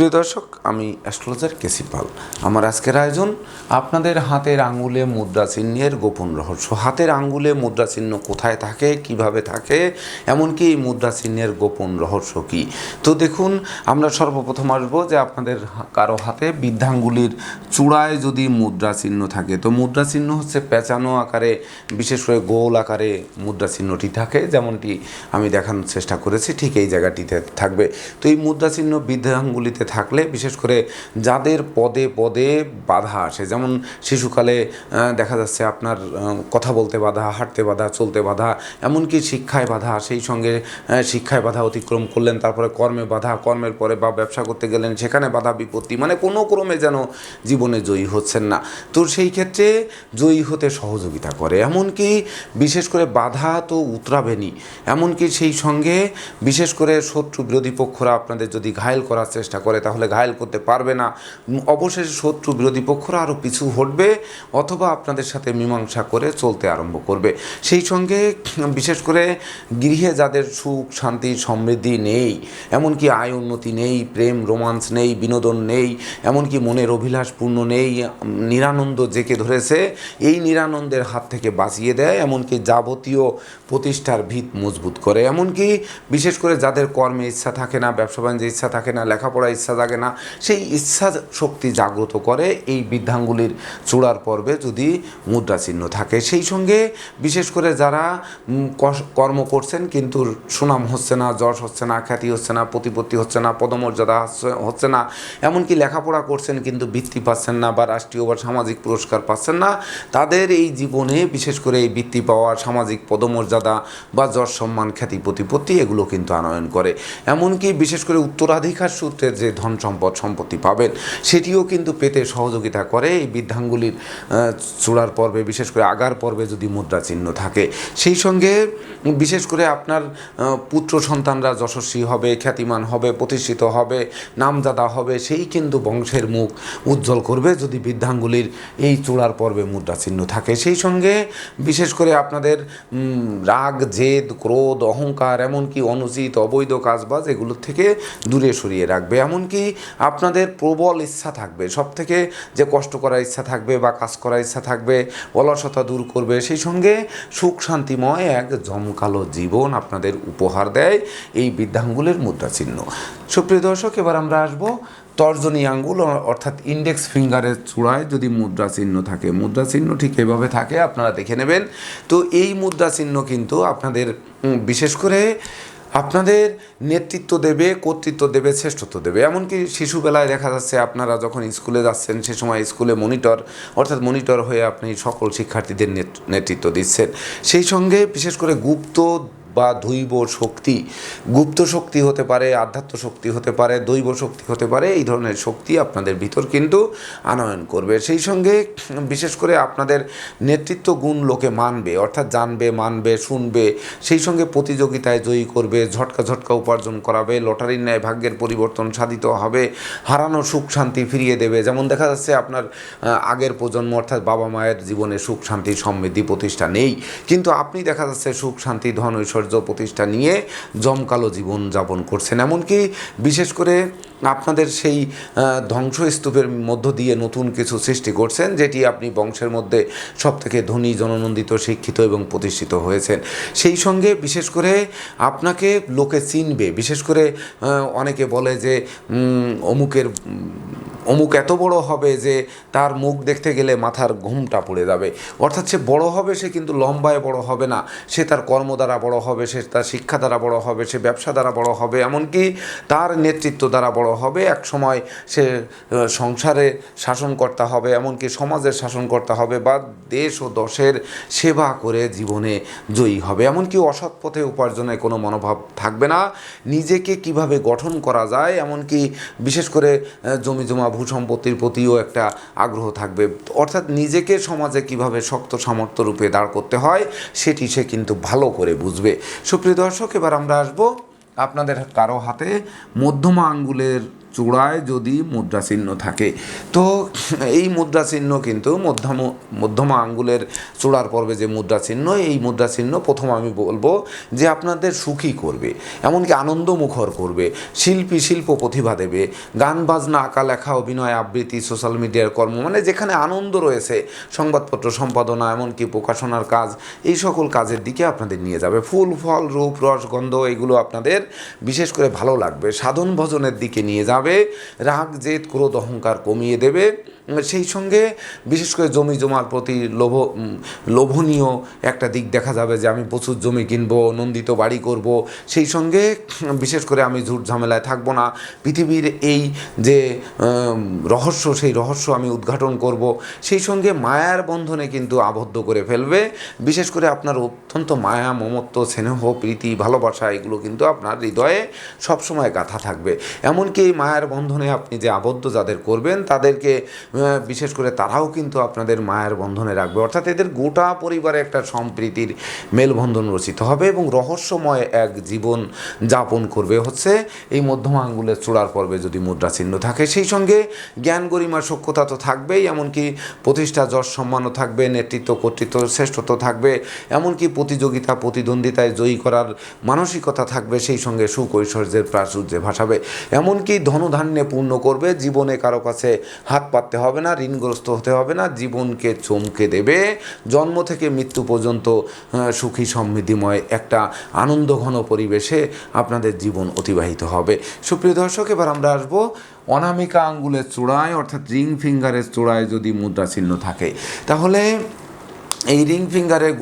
সুপ্রিয় দর্শক, আমি অ্যাস্ট্রোলজার কেসি পাল। আমার আজকের আয়োজন আপনাদের হাতের আঙ্গুলে মুদ্রা চিহ্নের গোপন রহস্য। হাতের আঙ্গুলে মুদ্রা চিহ্ন কোথায় থাকে, কিভাবে থাকে, এমনকি এই মুদ্রা চিহ্নের গোপন রহস্য কী। তো দেখুন, আমরা সর্বপ্রথম আসবো যে আপনাদের কারো হাতে বৃদ্ধাঙ্গুলির চূড়ায় যদি মুদ্রা চিহ্ন থাকে, তো মুদ্রা চিহ্ন হচ্ছে পেঁচানো আকারে, বিশেষ করে গোল আকারে মুদ্রা চিহ্নটি থাকে, যেমনটি আমি দেখানোর চেষ্টা করেছি ঠিক এই জায়গাটিতে থাকবে। তো এই মুদ্রা চিহ্ন বৃদ্ধাঙ্গুলিতে থাকলে, বিশেষ করে যাদের পদে পদে বাধা আসে, যেমন শিশুকালে দেখা যাচ্ছে আপনার কথা বলতে বাধা, হাঁটতে বাধা, চলতে বাধা, এমনকি শিক্ষায় বাধা, সেই সঙ্গে শিক্ষায় বাধা অতিক্রম করলেন, তারপরে কর্মে বাধা, কর্মের পরে বা ব্যবসা করতে গেলেন সেখানে বাধা বিপত্তি, মানে কোনো ক্রমে যেন জীবনে জয়ী হচ্ছেন না। তো সেই ক্ষেত্রে জয়ী হতে সহযোগিতা করে। এমনকি বিশেষ করে বাধা তো উতরাবেনই, এমনকি সেই সঙ্গে বিশেষ করে শত্রু বিরোধী পক্ষরা আপনাদের যদি ঘায়েল করার চেষ্টা করে তাহলে ঘায়েল করতে পারবে না। অবশেষে শত্রু বিরোধী পক্ষরা আরও পিছু হটবে অথবা আপনাদের সাথে মীমাংসা করে চলতে আরম্ভ করবে। সেই সঙ্গে বিশেষ করে গৃহে যাদের সুখ শান্তি সমৃদ্ধি নেই, এমনকি আয় উন্নতি নেই, প্রেম রোমান্স নেই, বিনোদন নেই, এমনকি মনের অভিলাষ পূর্ণ নেই, নিরানন্দ জেকে ধরেছে, এই নিরানন্দের হাত থেকে বাঁচিয়ে দেয়, এমনকি যাবতীয় প্রতিষ্ঠার ভিত মজবুত করে। এমনকি বিশেষ করে যাদের কর্মে ইচ্ছা থাকে না, ব্যবসা বাণিজ্যে ইচ্ছা থাকে না, লেখাপড়ায় ইচ্ছা জাগে না, সেই ইচ্ছা শক্তি জাগ্রত করে এই বৃদ্ধাঙ্গুলির চূড়ার পর্বে যদি মুদ্রা চিহ্ন থাকে। সেই সঙ্গে বিশেষ করে যারা কর্ম করছেন কিন্তু সুনাম হচ্ছে না, যশ হচ্ছে না, খ্যাতি হচ্ছে না, প্রতিপত্তি হচ্ছে না, পদমর্যাদা হচ্ছে না, এমনকি লেখাপড়া করছেন কিন্তু বৃত্তি পাচ্ছেন না বা রাষ্ট্রীয় বা সামাজিক পুরস্কার পাচ্ছেন না, তাদের এই জীবনে বিশেষ করে এই বৃত্তি পাওয়া, সামাজিক পদমর্যাদা বা যশ সম্মান খ্যাতি প্রতিপত্তি এগুলো কিন্তু আনয়ন করে। এমনকি বিশেষ করে উত্তরাধিকার সূত্রে যে ধন সম্পত্তি পাবেন সেটিও কিন্তু পেতে সহযোগিতা করে এই বৃদ্ধাঙ্গুলির চূড়ার পর্বে, বিশেষ করে আগার পর্বে যদি মুদ্রা চিহ্ন থাকে। সেই সঙ্গে বিশেষ করে আপনার পুত্র সন্তানরা যশস্বী হবে, খ্যাতিমান হবে, প্রতিষ্ঠিত হবে, নামজাদা হবে, সেই কিন্তু বংশের মুখ উজ্জ্বল করবে যদি বৃদ্ধাঙ্গুলির এই চূড়ার পর্বে মুদ্রা চিহ্ন থাকে। সেই সঙ্গে বিশেষ করে আপনাদের রাগ, জেদ, ক্রোধ, অহংকার, এমনকি অনুচিত অবৈধ কাজবাজ এগুলোর থেকে দূরে সরিয়ে রাখবে। এমনকি আপনাদের প্রবল ইচ্ছা থাকবে, সব থেকে যে কষ্ট করার ইচ্ছা থাকবে বা কাজ করার ইচ্ছা থাকবে, অলসতা দূর করবে। সেই সঙ্গে সুখ শান্তিময় এক জমকালো জীবন আপনাদের উপহার দেয় এই বৃদ্ধাঙ্গুলের মুদ্রা চিহ্ন। সুপ্রিয় দর্শক, এবার আমরা আসবো তর্জনী আঙ্গুল অর্থাৎ ইন্ডেক্স ফিঙ্গারের চূড়ায় যদি মুদ্রা চিহ্ন থাকে। মুদ্রা চিহ্ন ঠিক এভাবে থাকে, আপনারা দেখে নেবেন। তো এই মুদ্রা চিহ্ন কিন্তু আপনাদের বিশেষ করে আপনাদের নেতৃত্ব দেবে, কর্তৃত্ব দেবে, শ্রেষ্ঠত্ব দেবে। এমনকি শিশুবেলায় দেখা যাচ্ছে আপনারা যখন স্কুলে যাচ্ছেন সে সময় স্কুলে মনিটর হয়ে আপনি সকল শিক্ষার্থীদের নেতৃত্ব দিচ্ছেন। সেই সঙ্গে বিশেষ করে গুপ্ত বা দৈব শক্তি, গুপ্ত শক্তি হতে পারে, আধ্যাত্ম শক্তি হতে পারে, দৈব শক্তি হতে পারে, এই ধরনের শক্তি আপনাদের ভিতর কিন্তু আনয়ন করবে। সেই সঙ্গে বিশেষ করে আপনাদের নেতৃত্ব গুণ লোকে মানবে, অর্থাৎ জানবে, মানবে, শুনবে, সেই সঙ্গে প্রতিযোগিতায় জয়ী করবে, ঝটকা উপার্জন করাবে, লটারির ন্যায় ভাগ্যের পরিবর্তন সাধিত হবে, হারানো সুখ শান্তি ফিরিয়ে দেবে। যেমন দেখা যাচ্ছে আপনার আগের প্রজন্ম অর্থাৎ বাবা মায়ের জীবনে সুখ শান্তি সমৃদ্ধি প্রতিষ্ঠা নেই, কিন্তু আপনি দেখা যাচ্ছে সুখ শান্তি ধন ঐশ্বর্য প্রতিষ্ঠা নিয়ে জমকালো জীবন যাপন করছেন। এমনকি বিশেষ করে আপনাদের সেই ধ্বংসস্তূপের মধ্য দিয়ে নতুন কিছু সৃষ্টি করছেন, যেটি আপনি বংশের মধ্যে সবথেকে ধনী, জননন্দিত, শিক্ষিত এবং প্রতিষ্ঠিত হয়েছেন। সেই সঙ্গে বিশেষ করে আপনাকে লোকে চিনবে। বিশেষ করে অনেকে বলে যে অমুক এত বড় হবে যে তার মুখ দেখতে গেলে মাথার ঘুমটা পড়ে যাবে। অর্থাৎ সে বড় হবে, সে কিন্তু লম্বায় বড় হবে না, সে তার কর্ম দ্বারা বড় হবে, সে তার শিক্ষা দ্বারা বড় হবে, সে ব্যবসা দ্বারা বড় হবে, এমনকি তার নেতৃত্ব দ্বারা বড় হবে। এক সময় সে সংসারে শাসনকর্তা হবে, এমনকি সমাজের শাসনকর্তা হবে বা দেশ ও দশের সেবা করে জীবনে জয়ী হবে। এমনকি অসৎ পথে উপার্জনের কোনো মনোভাব থাকবে না। নিজেকে কিভাবে গঠন করা যায়, এমনকি বিশেষ করে জমিজমা ভূসম্পত্তির প্রতিও একটা আগ্রহ থাকবে। অর্থাৎ নিজেকে সমাজে কিভাবে শক্ত সামর্থ্য রূপে দাঁড় করতে হয় সেটি সে কিন্তু ভালো করে বুঝবে। সুপ্রিয় দর্শক, এবার আমরা আসবো আপনাদের কারো হাতে মধ্যমা আঙ্গুলের চূড়ায় যদি মুদ্রা চিহ্ন থাকে, তো এই মুদ্রা চিহ্ন কিন্তু মধ্যমা আঙ্গুলের চূড়ার পর্বে যে মুদ্রা চিহ্ন, এই মুদ্রা চিহ্ন প্রথম আমি বলবো যে আপনাদের সুখী করবে, এমনকি আনন্দমুখর করবে, শিল্প প্রতিভা দেবে, গান বাজনা, আঁকা লেখা, অভিনয়, আবৃত্তি, সোশ্যাল মিডিয়ার কর্ম, মানে যেখানে আনন্দ রয়েছে, সংবাদপত্র সম্পাদনা, এমনকি প্রকাশনার কাজ, এই সকল কাজের দিকে আপনাদের নিয়ে যাবে। ফুল ফল রূপ রস গন্ধ এগুলো আপনাদের বিশেষ করে ভালো লাগবে, সাধন ভজনের দিকে নিয়ে যাবে, রাগ জেদ ক্রোধ অহংকার কমিয়ে দেবে। সেই সঙ্গে বিশেষ করে জমি জমার প্রতি লোভনীয় একটা দিক দেখা যাবে যে আমি প্রচুর জমি কিনবো, নন্দিত বাড়ি করব। সেই সঙ্গে বিশেষ করে আমি ঝুট ঝামেলায় থাকবো না, পৃথিবীর এই যে রহস্য, সেই রহস্য আমি উদ্ঘাটন করব। সেই সঙ্গে মায়ার বন্ধনে কিন্তু আবদ্ধ করে ফেলবে। বিশেষ করে আপনার অত্যন্ত মায়া, মমত্ব, স্নেহ, প্রীতি, ভালোবাসা এগুলো কিন্তু আপনার হৃদয়ে সবসময় গাঁথা থাকবে। এমনকি এই মায়ার বন্ধনে আপনি যে আবদ্ধ যাদের করবেন, তাদেরকে বিশেষ করে তারাও কিন্তু আপনাদের মায়ের বন্ধনে রাখবে, অর্থাৎ এদের গোটা পরিবারে একটা সম্প্রীতির মেলবন্ধন রচিত হবে এবং রহস্যময় এক জীবন যাপন করবে হচ্ছে এই মধ্যমা আঙ্গুলের চূড়ার পর্বে যদি মুদ্রা চিহ্ন থাকে। সেই সঙ্গে জ্ঞান গরিমা সক্ষতা তো থাকবেই, এমনকি প্রতিষ্ঠা যশ সম্মানও থাকবে, নেতৃত্ব কর্তৃত্ব শ্রেষ্ঠত্ব থাকবে, এমনকি প্রতিযোগিতা প্রতিদ্বন্দ্বিতায় জয়ী করার মানসিকতা থাকবে। সেই সঙ্গে সুখ ঐশ্বর্যের প্রাচুর্যে ভাসাবে, এমনকি ধনধান্যে পূর্ণ করবে। জীবনে কারো কাছে হাত পাততে হবে না, ঋণগ্রস্ত হতে হবে না, জীবনকে চমকে দেবে। জন্ম থেকে মৃত্যু পর্যন্ত সুখী সমৃদ্ধিময় একটা আনন্দঘন পরিবেশে আপনাদের জীবন অতিবাহিত হবে। সুপ্রিয় দর্শক, এবার আমরা আসবো অনামিকা আঙ্গুলের চূড়ায়, অর্থাৎ রিং ফিঙ্গারের চূড়ায় যদি মুদ্রা চিহ্ন থাকে, তাহলে এই রিং ফিঙ্গারের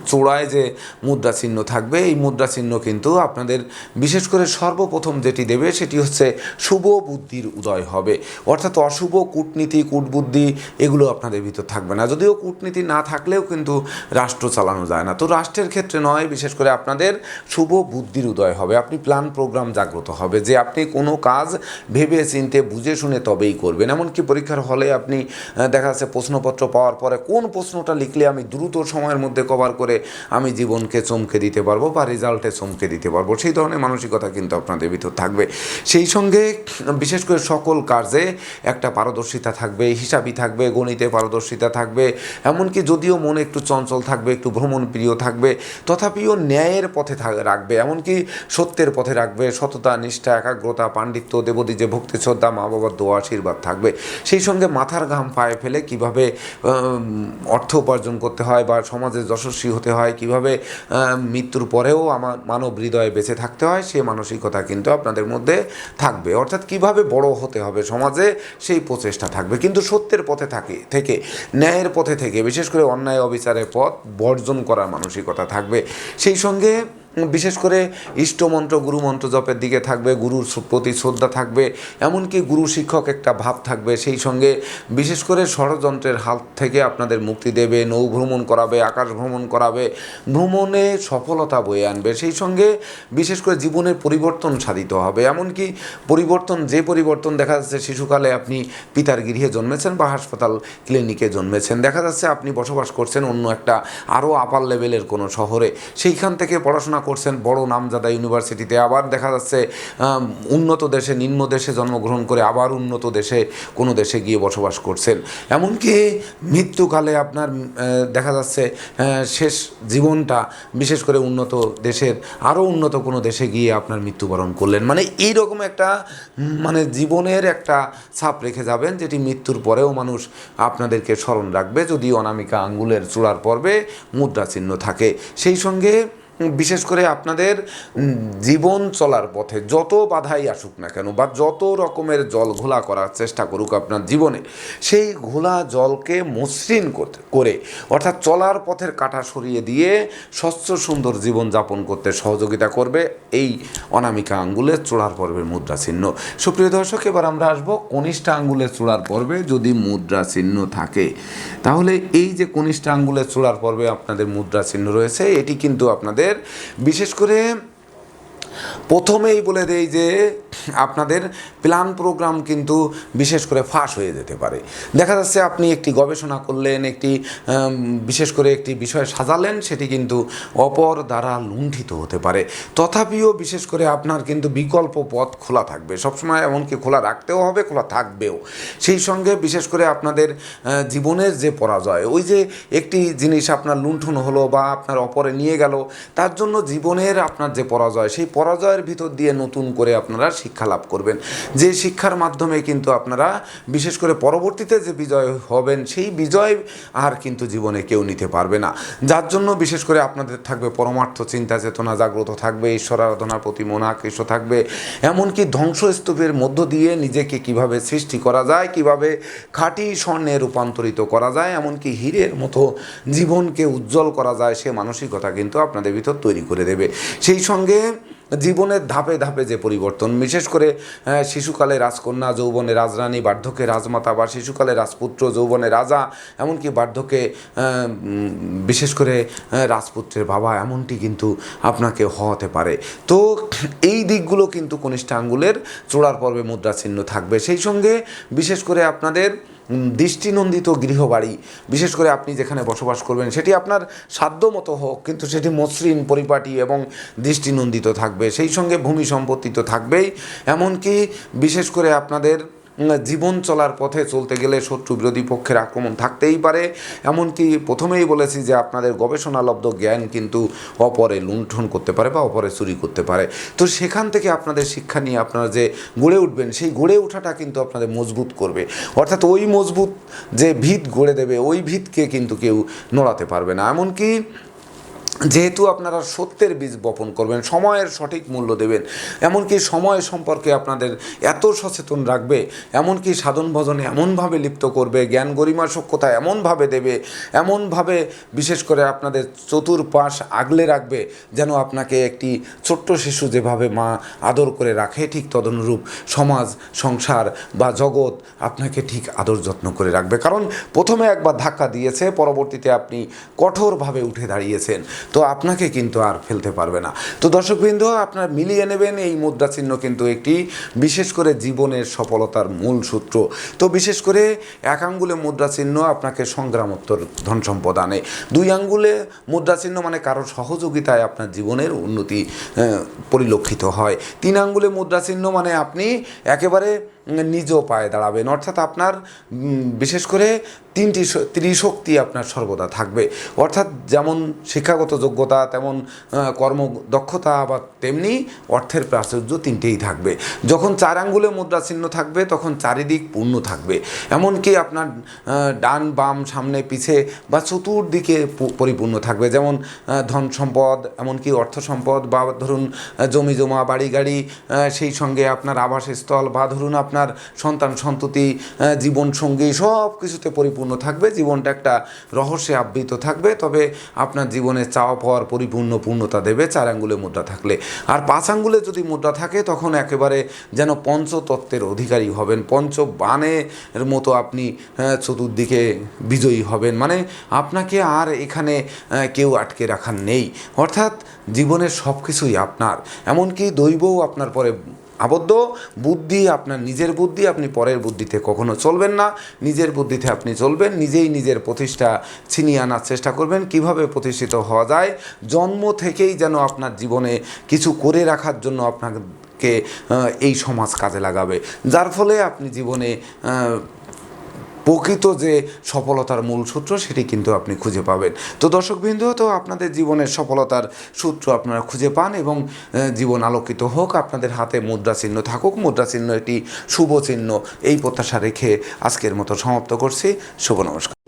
চূড়ায় যে মুদ্রা চিহ্ন থাকবে, এই মুদ্রা চিহ্ন কিন্তু আপনাদের বিশেষ করে সর্বপ্রথম যেটি দেবে সেটি হচ্ছে শুভ বুদ্ধির উদয় হবে, অর্থাৎ অশুভ কূটনীতি কূটবুদ্ধি এগুলো আপনাদের ভিতর থাকবে না। যদিও কূটনীতি না থাকলেও কিন্তু রাষ্ট্র চালানো যায় না, তো রাষ্ট্রের ক্ষেত্রে নয়, বিশেষ করে আপনাদের শুভ বুদ্ধির উদয় হবে। আপনি প্ল্যান প্রোগ্রাম জাগ্রত হবে যে আপনি কোনো কাজ ভেবে চিন্তে বুঝে শুনে তবেই করবেন। এমনকি পরীক্ষার হলে আপনি দেখা যাচ্ছে প্রশ্নপত্র পাওয়ার পরে কোন প্রশ্নটা লিখলে আমি দ্রুত সময়ের মধ্যে কভার করে আমি জীবনকে চমকে দিতে পারবো বা রেজাল্টে চমকে দিতে পারবো, সেই ধরনের মানসিকতা কিন্তু আপনাদের ভিতর থাকবে। সেই সঙ্গে বিশেষ করে সকল কাজে একটা পারদর্শিতা থাকবে, হিসাবই থাকবে, গণিতে পারদর্শিতা থাকবে, এমনকি যদিও মনে একটু চঞ্চল থাকবে, একটু ভ্রমণ প্রিয় থাকবে, তথাপিও ন্যায়ের পথে রাখবে, এমনকি সত্যের পথে রাখবে। সততা, নিষ্ঠা, একাগ্রতা, পাণ্ডিত্য, দেবদীজে ভক্তি, শ্রদ্ধা, মা বাবার দোয়া আশীর্বাদ থাকবে। সেই সঙ্গে মাথার ঘাম পায়ে ফেলে কীভাবে অর্থ উপার্জন করতে হয় বা সমাজে যশস্বী হতে হয়, কিভাবে মৃত্যুর পরেও আমার মানব হৃদয়ে বেঁচে থাকতে হয়, সে মানসিকতা কিন্তু আপনাদের মধ্যে থাকবে। অর্থাৎ কিভাবে বড় হতে হবে সমাজে, সেই প্রচেষ্টা থাকবে। কিন্তু সত্যের পথে থেকে, ন্যায়ের পথে থেকে, বিশেষ করে অন্যায় অবিচারের পথ বর্জন করার মানসিকতা থাকবে। সেই সঙ্গে বিশেষ করে ইষ্টমন্ত্র গুরুমন্ত্র জপের দিকে থাকবে, গুরুর প্রতি শ্রদ্ধা থাকবে, এমনকি গুরু শিক্ষক একটা ভাব থাকবে। সেই সঙ্গে বিশেষ করে ষড়যন্ত্রের হাত থেকে আপনাদের মুক্তি দেবে, নৌ ভ্রমণ করাবে, আকাশ ভ্রমণ করাবে, ভ্রমণে সফলতা বয়ে আনবে। সেই সঙ্গে বিশেষ করে জীবনের পরিবর্তন সাধিত হবে, এমনকি যে পরিবর্তন দেখা যাচ্ছে শিশুকালে আপনি পিতার গৃহে জন্মেছেন বা হাসপাতাল ক্লিনিকে জন্মেছেন, দেখা যাচ্ছে আপনি বসবাস করছেন অন্য একটা আরও আপার লেভেলের কোনো শহরে, সেইখান থেকে পড়াশোনা করছেন বড় নামজাদা ইউনিভার্সিটিতে, আবার দেখা যাচ্ছে উন্নত দেশে নিম্ন দেশে জন্মগ্রহণ করে আবার উন্নত দেশে কোনো দেশে গিয়ে বসবাস করছেন, এমনকি মৃত্যুকালে আপনার দেখা যাচ্ছে শেষ জীবনটা বিশেষ করে উন্নত দেশের আরও উন্নত কোনো দেশে গিয়ে আপনার মৃত্যুবরণ করলেন। মানে এইরকম একটা জীবনের একটা ছাপ রেখে যাবেন, যেটি মৃত্যুর পরেও মানুষ আপনাদেরকে স্মরণ রাখবে যদি অনামিকা আঙ্গুলের চূড়ার পর্বে মুদ্রা চিহ্ন থাকে। সেই সঙ্গে বিশেষ করে আপনাদের জীবন চলার পথে যত বাধাই আসুক না কেন বা যত রকমের জল ঘোলা করার চেষ্টা করুক আপনার জীবনে, সেই ঘোলা জলকে মসৃণ করে অর্থাৎ চলার পথের কাঁটা সরিয়ে দিয়ে স্বচ্ছ সুন্দর জীবন যাপন করতে সহযোগিতা করবে এই অনামিকা আঙ্গুলের চূড়ার পর্বের মুদ্রা চিহ্ন। সুপ্রিয় দর্শক, এবার আমরা আসবো কনিষ্ঠা আঙ্গুলের চূড়ার পর্বে যদি মুদ্রা চিহ্ন থাকে, তাহলে এই যে কনিষ্ঠা আঙ্গুলের চূড়ার পর্বে আপনাদের মুদ্রা চিহ্ন রয়েছে, এটি কিন্তু আপনাদের বিশেষ করে প্রথমেই বলে দেই যে আপনাদের প্ল্যান প্রোগ্রাম কিন্তু বিশেষ করে ফাঁস হয়ে যেতে পারে। দেখা যাচ্ছে আপনি একটি গবেষণা করলেন, একটি বিশেষ করে একটি বিষয় সাজালেন, সেটি কিন্তু অপর দ্বারা লুণ্ঠিত হতে পারে। তথাপিও বিশেষ করে আপনার কিন্তু বিকল্প পথ খোলা থাকবে সবসময়, এমনকি খোলা রাখতেও হবে, খোলা থাকবেও। সেই সঙ্গে বিশেষ করে আপনাদের জীবনের যে পরাজয়, ওই যে একটি জিনিস আপনার লুণ্ঠন হলো বা আপনার অপরে নিয়ে গেল, তার জন্য জীবনের আপনার যে পরাজয়, সেই পরাজয়ের ভিতর দিয়ে নতুন করে আপনারা শিক্ষা লাভ করবেন, যে শিক্ষার মাধ্যমে কিন্তু আপনারা বিশেষ করে পরবর্তীতে যে বিজয় হবেন, সেই বিজয় আর কিন্তু জীবনে কেউ নিতে পারবে না। যার জন্য বিশেষ করে আপনাদের থাকবে পরমার্থ চিন্তা চেতনা জাগ্রত থাকবে, ঈশ্বর আরাধনার প্রতি মনাকৃষ্ট থাকবে, এমনকি ধ্বংসস্তূপের মধ্য দিয়ে নিজেকে কিভাবে সৃষ্টি করা যায়, কিভাবে খাঁটি স্বর্ণে রূপান্তরিত করা যায়, এমনকি হীরের মতো জীবনকে উজ্জ্বল করা যায়, সে মানসিকতা কিন্তু আপনাদের ভিতর তৈরি করে দেবে। সেই সঙ্গে জীবনের ধাপে ধাপে যে পরিবর্তন, বিশেষ করে শিশুকালে রাজকন্যা, যৌবনে রাজরানী, বার্ধক্যে রাজমাতা, বা শিশুকালে রাজপুত্র, যৌবনে রাজা, এমনকি বার্ধক্যে বিশেষ করে রাজপুত্রের বাবা, এমনটি কিন্তু আপনাকে হওয়াতে পারে। তো এই দিকগুলো কিন্তু কনিষ্ঠ আঙ্গুলের চূড়ার পর্বে মুদ্রা চিহ্ন থাকবে। সেই সঙ্গে বিশেষ করে আপনাদের দৃষ্টিনন্দিত গৃহবাড়ি, বিশেষ করে আপনি যেখানে বসবাস করবেন সেটি আপনার সাধ্য মতো হোক, কিন্তু সেটি মসৃণ, পরিপাটি এবং দৃষ্টিনন্দিত থাকবে। সেই সঙ্গে ভূমি সম্পত্তি তো থাকবেই, এমনকি বিশেষ করে আপনাদের জীবন চলার পথে চলতে গেলে শত্রু বিরোধী পক্ষের আক্রমণ থাকতেই পারে। এমনকি প্রথমেই বলেছি যে আপনাদের গবেষণালব্ধ জ্ঞান কিন্তু অপরে লুণ্ঠন করতে পারে বা অপরে চুরি করতে পারে। তো সেখান থেকে আপনাদের শিক্ষা নিয়ে আপনারা যে গড়ে উঠবেন, সেই গড়ে ওঠাটা কিন্তু আপনাদের মজবুত করবে। অর্থাৎ ওই মজবুত যে ভিত গড়ে দেবে, ওই ভিতকে কিন্তু কেউ নড়াতে পারবে না। এমনকি যেহেতু আপনারা সত্যের বীজ বপন করবেন, সময়ের সঠিক মূল্য দেবেন, এমনকি সময় সম্পর্কে আপনাদের এত সচেতন রাখবে, এমনকি সাধন ভজনে এমনভাবে লিপ্ত করবে, জ্ঞান গরিমা সক্ষতা এমনভাবে দেবে, এমনভাবে বিশেষ করে আপনাদের চতুর্পাশ আগলে রাখবে, যেন আপনাকে একটি ছোট্ট শিশু যেভাবে মা আদর করে রাখে, ঠিক তদনুরূপ সমাজ, সংসার বা জগৎ আপনাকে ঠিক আদর যত্ন করে রাখবে। কারণ প্রথমে একবার ধাক্কা দিয়েছে, পরবর্তীতে আপনি কঠোরভাবে উঠে দাঁড়িয়েছেন, তো আপনাকে কিন্তু আর ফেলতে পারবে না। তো দর্শকবৃন্দ, আপনারা মিলিয়ে নেবেন, এই মুদ্রা চিহ্ন কিন্তু একটি বিশেষ করে জীবনের সফলতার মূল সূত্র। তো বিশেষ করে এক আঙ্গুলে মুদ্রা চিহ্ন আপনাকে সংগ্রামোত্তর ধন সম্পদ আনে। দুই আঙ্গুলে মুদ্রা চিহ্ন মানে কারোর সহযোগিতায় আপনার জীবনের উন্নতি পরিলক্ষিত হয়। তিন আঙ্গুলে মুদ্রা চিহ্ন মানে আপনি একেবারে নিজ পায়ে দাঁড়াবেন, অর্থাৎ আপনার বিশেষ করে তিনটি ত্রিশক্তি আপনার সর্বদা থাকবে। অর্থাৎ যেমন শিক্ষাগত যোগ্যতা, তেমন কর্মদক্ষতা, আবার তেমনি অর্থের প্রাচুর্য, তিনটেই থাকবে। যখন চার আঙ্গুলে মুদ্রা চিহ্ন থাকবে তখন চারিদিক পূর্ণ থাকবে, এমনকি আপনার ডান বাম সামনে পিছে বা চতুর্দিকে পরিপূর্ণ থাকবে। যেমন ধন সম্পদ, এমনকি অর্থ সম্পদ, বা ধরুন জমি জমা, বাড়ি গাড়ি, সেই সঙ্গে আপনার আবাসস্থল, বা ধরুন আপনার সন্তান সন্ততি, জীবনসঙ্গী, সব কিছুতে পরিপূর্ণ থাকবে। জীবনটা একটা রহস্যে আবৃত থাকবে, তবে আপনার জীবনে চাওয়া পাওয়ার পরিপূর্ণ পূর্ণতা দেবে চার আঙ্গুলে মুদ্রা থাকলে। আর পাঁচ আঙ্গুলে যদি মুদ্রা থাকে তখন একেবারে যেন পঞ্চতত্ত্বের অধিকারী হবেন, পঞ্চবাণের মতো আপনি চতুর্দিকে বিজয়ী হবেন। মানে আপনাকে আর এখানে কেউ আটকে রাখার নেই, অর্থাৎ জীবনের সব কিছুই আপনার, এমনকি দৈবও আপনার পরে আবদ্ধ। বুদ্ধি আপনার নিজের বুদ্ধি, আপনি পরের বুদ্ধিতে কখনো চলবেন না, নিজের বুদ্ধিতে আপনি চলবেন। নিজেই নিজের প্রতিষ্ঠা ছিনিয়ে আনার চেষ্টা করবেন। কিভাবে প্রতিষ্ঠিত হওয়া যায়, জন্ম থেকেই যেন আপনার জীবনে কিছু করে রাখার জন্য আপনাকে এই সমাজ কাজে লাগাবে, যার ফলে আপনি জীবনে প্রকৃত যে সফলতার মূল সূত্র সেটি কিন্তু আপনি খুঁজে পাবেন। তো দর্শকবৃন্দ, তো আপনাদের জীবনের সফলতার সূত্র আপনারা খুঁজে পান এবং জীবন আলোকিত হোক, আপনাদের হাতে মুদ্রা চিহ্ন থাকুক। মুদ্রা চিহ্ন একটি শুভ চিহ্ন, এই প্রত্যাশা রেখে আজকের মতো সমাপ্ত করছি। শুভ নমস্কার।